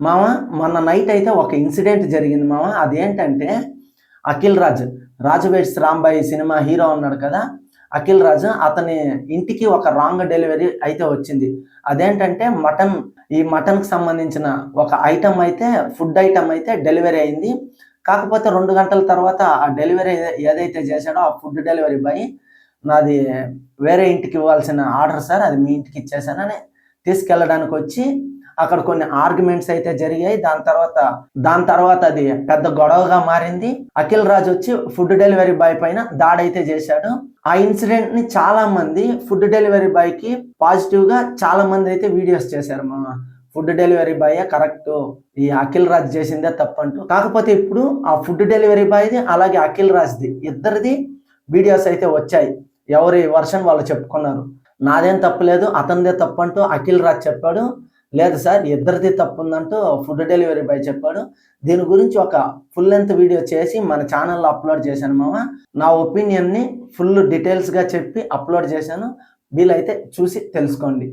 మామ మొన్న నైట్ అయితే ఒక ఇన్సిడెంట్ జరిగింది మామ. అదేంటంటే అఖిల్ రాజ్, 'రాజు వెడ్స్ రాంబాయి' సినిమా హీరో ఉన్నాడు కదా, అఖిల్ రాజ్. అతని ఇంటికి ఒక రాంగ్ డెలివరీ అయితే వచ్చింది. అదేంటంటే ఈ మటన్కి సంబంధించిన ఒక ఐటమ్ అయితే, ఫుడ్ ఐటమ్ అయితే డెలివరీ అయింది. కాకపోతే 2 గంటల తర్వాత ఆ డెలివరీ ఏదైతే చేశాడో ఆ ఫుడ్ డెలివరీ బాయ్, నాది వేరే ఇంటికి ఇవ్వాల్సిన ఆర్డర్ సార్, అది మీ ఇంటికి ఇచ్చేసానని తీసుకెళ్ళడానికి వచ్చి అక్కడ కొన్ని ఆర్గ్యుమెంట్స్ అయితే జరిగాయి. దాని తర్వాత అది పెద్ద గొడవగా మారింది. అఖిల్ రాజ్ వచ్చి ఫుడ్ డెలివరీ బాయ్ పైన దాడైతే చేశాడు. ఆ ఇన్సిడెంట్ ని చాలా మంది ఫుడ్ డెలివరీ బాయ్ కి పాజిటివ్ గా చాలా మంది అయితే వీడియోస్ చేశారు. మా ఫుడ్ డెలివరీ బాయ్ కరెక్ట్, ఈ అఖిల్ రాజ్ చేసిందే తప్పంటూ. కాకపోతే ఇప్పుడు ఆ ఫుడ్ డెలివరీ బాయ్ది అలాగే అఖిల్ రాజ్ది ఇద్దరిది వీడియోస్ అయితే వచ్చాయి. ఎవరి వర్షన్ వాళ్ళు చెప్పుకున్నారు. నాదేం తప్పులేదు, అతనిదే తప్పంటూ అఖిల్ రాజ్ చెప్పాడు. లేదు సార్, ఇద్దరిది తప్పు ఉందంటూ ఫుడ్ డెలివరీ బాయ్ చెప్పాడు. దీని గురించి ఒక ఫుల్ లెంత్ వీడియో చేసి మన ఛానల్లో అప్లోడ్ చేశాను మామ. నా ఒపీనియన్ని ఫుల్ డీటెయిల్స్గా చెప్పి అప్లోడ్ చేశాను. వీలైతే చూసి తెలుసుకోండి.